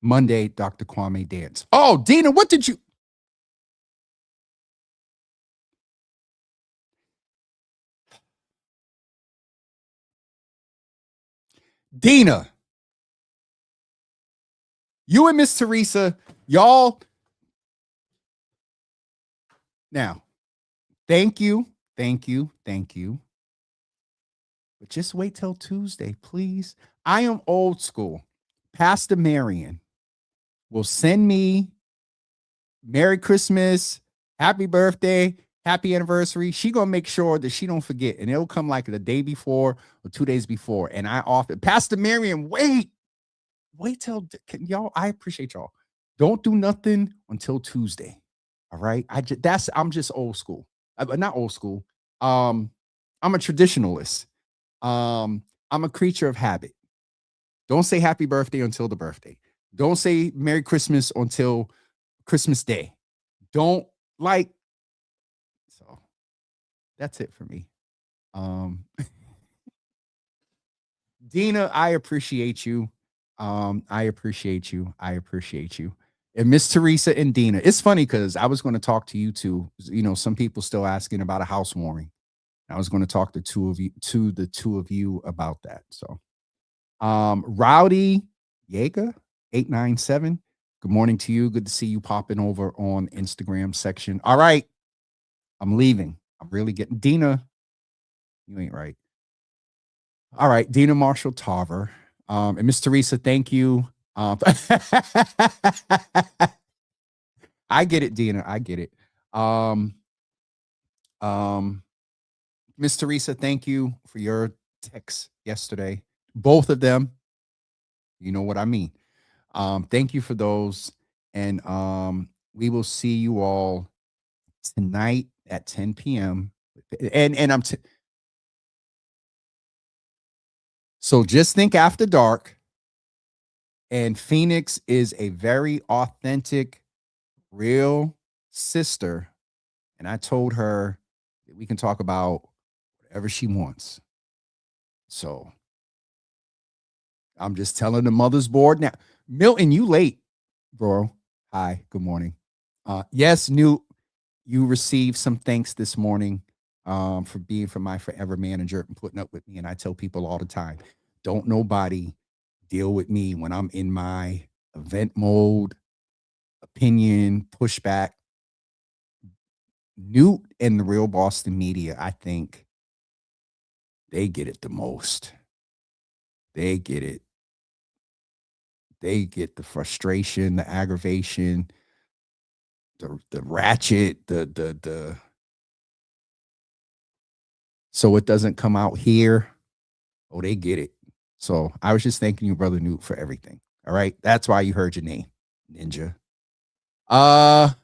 Monday, Dr. Kwame Dance. Oh, Dina, what did you? Dina, you and Miss Teresa, y'all. Now, thank you. But just wait till Tuesday, please. I am old school. Pastor Marion will send me Merry Christmas, Happy Birthday, happy anniversary. She gonna make sure that she don't forget, and it'll come like the day before or 2 days before. And I often, Pastor Miriam, wait till y'all. I appreciate y'all. Don't do nothing until Tuesday. All right. I'm just old school. Not old school. I'm a traditionalist. I'm a creature of habit. Don't say happy birthday until the birthday. Don't say Merry Christmas until Christmas Day. Don't like. So that's it for me. Dina, I appreciate you. I appreciate you. And Miss Teresa and Dina. It's funny because I was going to talk to you two. You know, some people still asking about a housewarming. I was going to talk to the two of you about that. So, Rowdy Yeager 897. Good morning to you. Good to see you popping over on Instagram section. All right, I'm leaving. I'm really getting Dina. You ain't right. All right, Dina Marshall Tarver. And Miss Teresa, thank you. I get it, Dina. I get it. Miss Teresa, thank you for your text yesterday. Both of them. You know what I mean. Thank you for those. And we will see you all tonight at 10 p.m. And so just think After Dark. And Phoenix is a very authentic, real sister. And I told her that we can talk about whatever she wants. So I'm just telling the mother's board now. Milton, you late, bro. Hi, good morning. Yes, Newt, you received some thanks this morning for being for my forever manager and putting up with me. And I tell people all the time, don't nobody deal with me when I'm in my event mode, opinion, pushback. Newt and the Real Boston Media, I think they get it the most. They get it. They get the frustration, the aggravation, the ratchet, the so it doesn't come out here. Oh, they get it. So I was just thanking you, Brother Newt, for everything. All right. That's why you heard your name, Ninja. What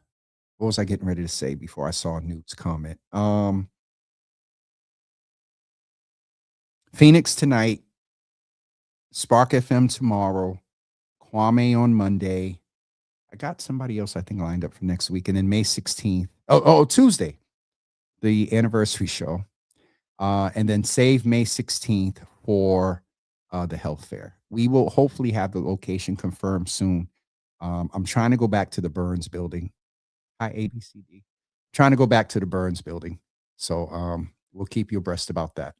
was I getting ready to say before I saw Newt's comment? Phoenix tonight, Spark FM tomorrow, Kwame on Monday. I got somebody else I think lined up for next week. And then May 16th. Tuesday, the anniversary show. And then save May 16th for the health fair. We will hopefully have the location confirmed soon. I'm trying to go back to the Burns building. Hi, ABCD. Trying to go back to the Burns building. So we'll keep you abreast about that.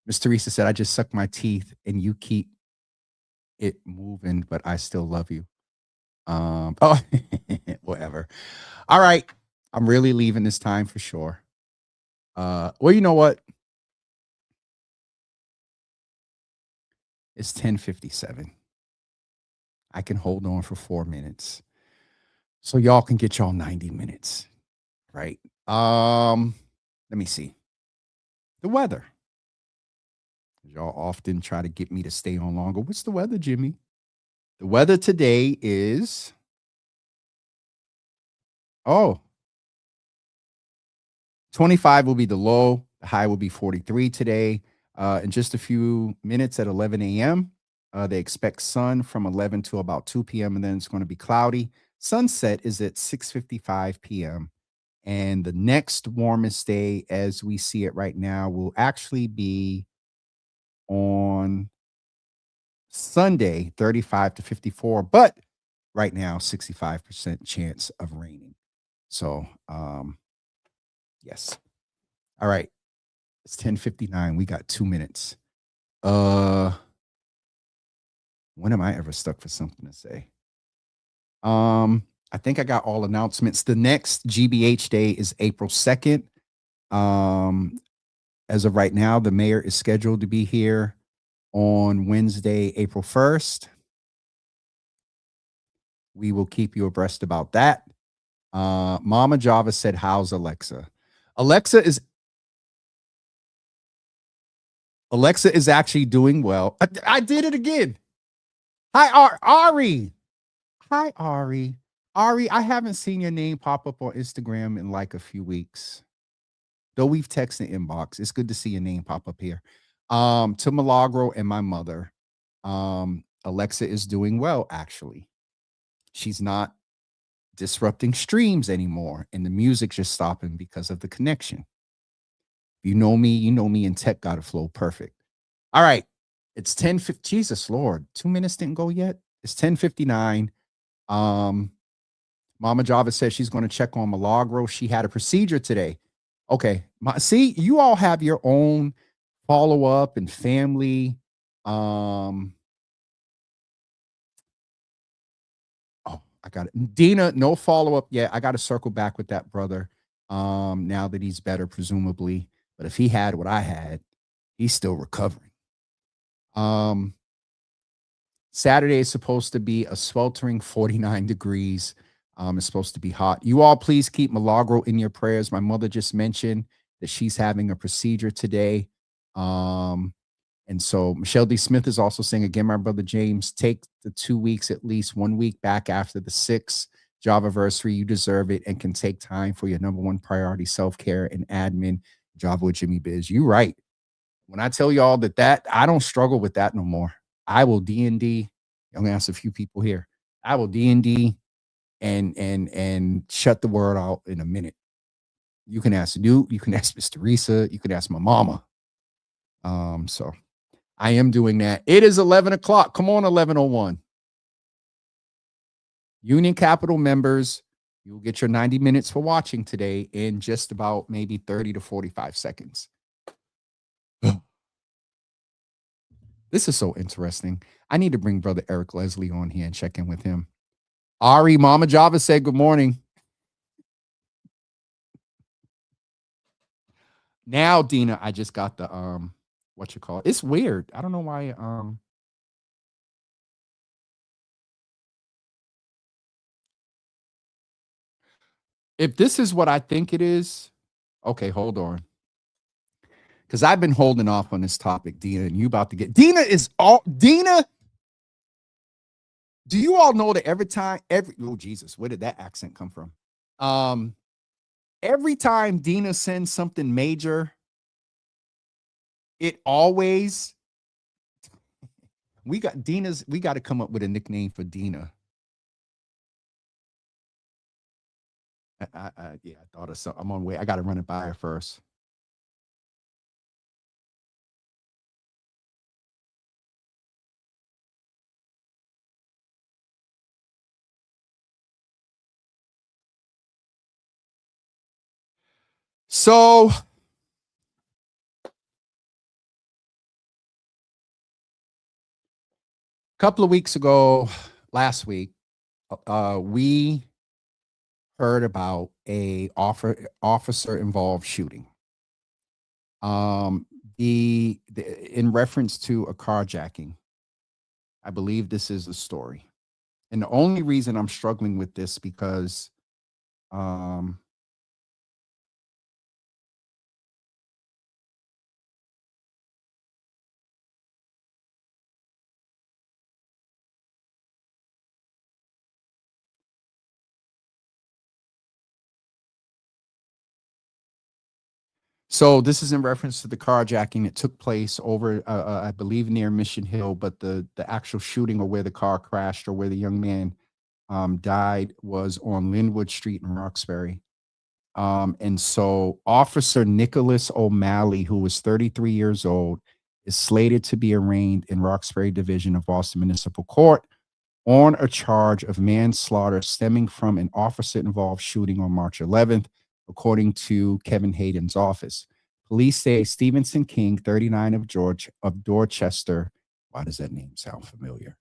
Miss Teresa said, I just suck my teeth and you keep it moving, but I still love you. Whatever. All right. I'm really leaving this time for sure. Well, you know what? It's 10:57. I can hold on for 4 minutes. So y'all can get y'all 90 minutes. Right. Let me see. The weather. Y'all often try to get me to stay on longer. What's the weather, Jimmy? The weather today is 25 will be the low. The high will be 43 today. In just a few minutes at 11 a.m., they expect sun from 11 to about 2 p.m., and then it's going to be cloudy. Sunset is at 6:55 p.m., and the next warmest day as we see it right now will actually be on Sunday, 35 to 54, but right now, 65% chance of raining. So, yes. All right. It's 10:59. We got 2 minutes. When am I ever stuck for something to say? I think I got all announcements. The next GBH day is April 2nd. As of right now, the mayor is scheduled to be here on Wednesday, April 1st. We will keep you abreast about that. Mama Java said, how's Alexa? Alexa is actually doing well. I did it again. Hi, Ari. Hi, Ari. Ari, I haven't seen your name pop up on Instagram in like a few weeks. Though we've texted inbox. It's good to see your name pop up here. To Milagro and my mother. Alexa is doing well, actually. She's not disrupting streams anymore, and the music just stopping because of the connection. You know me, and tech gotta flow perfect. All right, it's 10:50. Jesus Lord, 2 minutes didn't go yet. It's 10:59. Mama Java says she's going to check on Milagro. She had a procedure today. Okay, see, you all have your own follow-up and family. I got it. Dina, no follow-up yet. I got to circle back with that brother now that he's better, presumably. But if he had what I had, he's still recovering. Saturday is supposed to be a sweltering 49 degrees. It's supposed to be hot. You all please keep Milagro in your prayers. My mother just mentioned that she's having a procedure today. And so Michelle D. Smith is also saying, again, my brother James, take the 2 weeks, at least 1 week back after the 6th Javaversary. You deserve it and can take time for your number one priority, self-care and admin, Java with Jimmy Biz. You right. When I tell y'all that I don't struggle with that no more. I will D&D. I'm going to ask a few people here. I will D&D and shut the word out in a minute. You can ask Newt. You can ask Miss Teresa. You can ask my mama. So I am doing that. It is 11 o'clock. Come on, 11:01. Union Capital members, you'll get your 90 minutes for watching today in just about maybe 30 to 45 seconds. This is so interesting. I need to bring brother Eric Leslie on here and check in with him. Ari, Mama Java said good morning. Now, Dina, I just got the what you call it. It's weird. I don't know why. If this is what I think it is, okay, hold on. Because I've been holding off on this topic, Dina, and you about to get Dina. Do you all know that oh Jesus, where did that accent come from? Every time Dina sends something major, it always we got to come up with a nickname for Dina. I thought of something. I'm on way. I got to run it by her first. So a couple of weeks ago, last week, we heard about a officer involved shooting. In reference to a carjacking. I believe this is the story. And the only reason I'm struggling with this because so this is in reference to the carjacking that took place over, I believe, near Mission Hill, but the actual shooting or where the car crashed or where the young man died was on Linwood Street in Roxbury. And so Officer Nicholas O'Malley, who was 33 years old, is slated to be arraigned in Roxbury Division of Boston Municipal Court on a charge of manslaughter stemming from an officer-involved shooting on March 11th. According to Kevin Hayden's office. Police say Stevenson King, 39 of Dorchester. Why does that name sound familiar?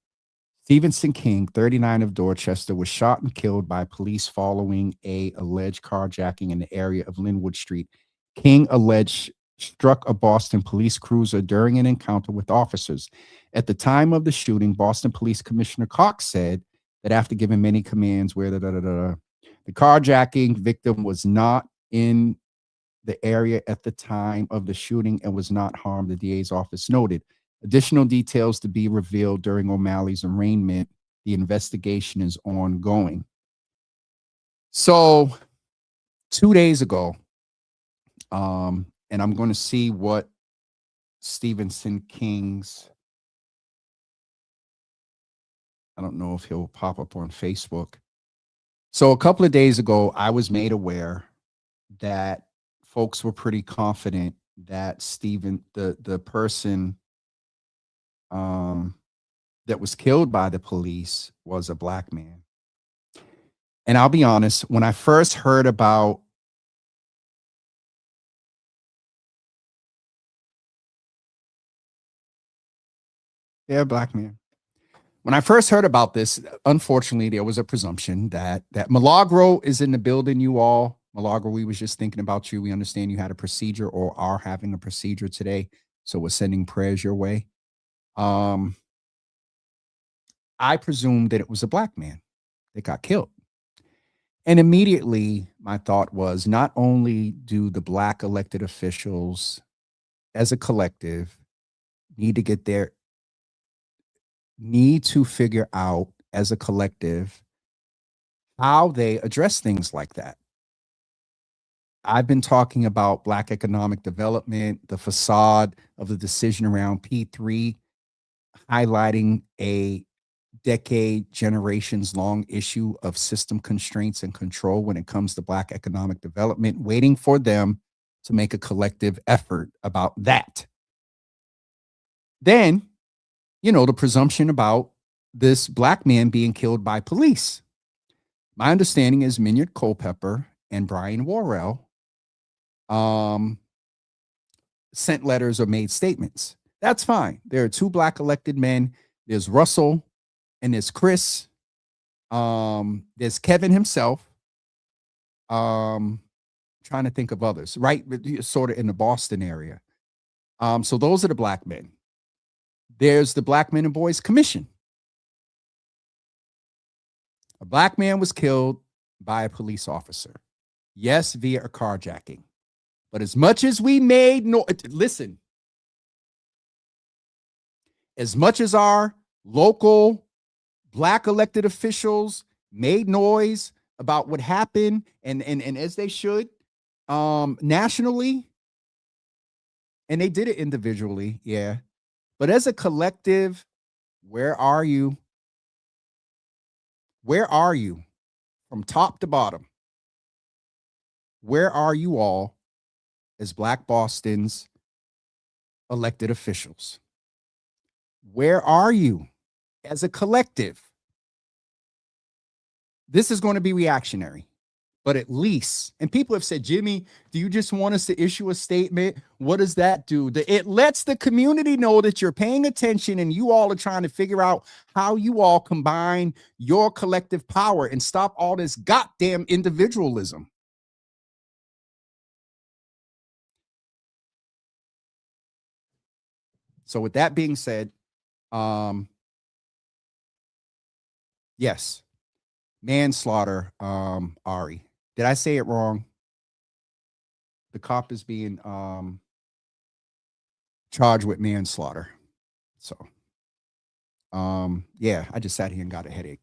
Stevenson King, 39 of Dorchester, was shot and killed by police following a alleged carjacking in the area of Linwood Street. King alleged struck a Boston police cruiser during an encounter with officers. At the time of the shooting, Boston Police Commissioner Cox said that after giving many commands the The carjacking victim was not in the area at the time of the shooting and was not harmed, the DA's office noted. Additional details to be revealed during O'Malley's arraignment. The investigation is ongoing. So 2 days ago, and I'm going to see what Stephen King's, I don't know if he'll pop up on Facebook. So a couple of days ago, I was made aware that folks were pretty confident that Stephen, the person that was killed by the police, was a black man. And I'll be honest, when I first heard about black man. When I first heard about this, unfortunately, there was a presumption that Milagro is in the building, you all. Milagro, we was just thinking about you. We understand you had a procedure or are having a procedure today. So we're sending prayers your way. I presumed that it was a black man that got killed. And immediately my thought was, not only do the black elected officials as a collective need to figure out as a collective how they address things like that. I've been talking about black economic development, the facade of the decision around P3, highlighting a decade, generations long issue of system constraints and control when it comes to black economic development, waiting for them to make a collective effort about that. Then, the presumption about this black man being killed by police. My understanding is Minyard Culpepper and Brian Worrell sent letters or made statements. That's fine. There are two black elected men. There's Russell and there's Chris. There's Kevin himself. Trying to think of others, right? Sort of in the Boston area. So those are the black men. There's the Black Men and Boys Commission. A black man was killed by a police officer. Yes, via a carjacking. But as much as we made listen, as much as our local black elected officials made noise about what happened, and as they should, nationally, and they did it individually, yeah. But as a collective, where are you? Where are you from top to bottom? Where are you all as Black Boston's elected officials? Where are you as a collective? This is going to be reactionary, but at least, and people have said, Jimmy, do you just want us to issue a statement? What does that do? It lets the community know that you're paying attention and you all are trying to figure out how you all combine your collective power and stop all this goddamn individualism. So with that being said, yes, manslaughter, Ari. Did I say it wrong? The cop is being charged with manslaughter. So, yeah, I just sat here and got a headache.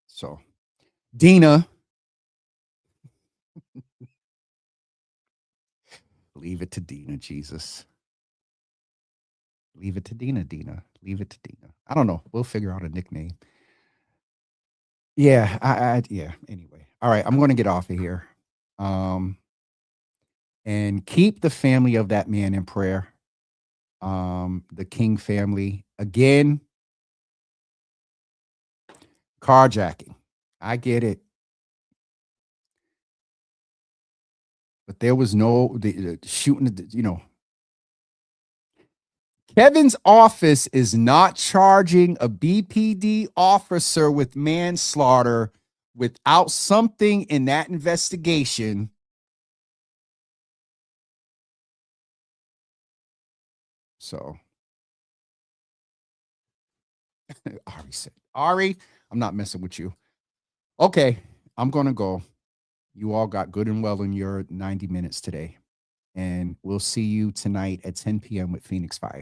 So, Dina. Leave it to Dina, Jesus. Leave it to Dina. Leave it to Dina. I don't know. We'll figure out a nickname. Yeah, yeah. Anyway, all right. I'm going to get off of here, and keep the family of that man in prayer. The King family again. Carjacking. I get it, but there was no the shooting. Kevin's office is not charging a BPD officer with manslaughter without something in that investigation. So, Ari said, Ari, I'm not messing with you. Okay, I'm going to go. You all got good and well in your 90 minutes today. And we'll see you tonight at 10 p.m. with Phoenix 5.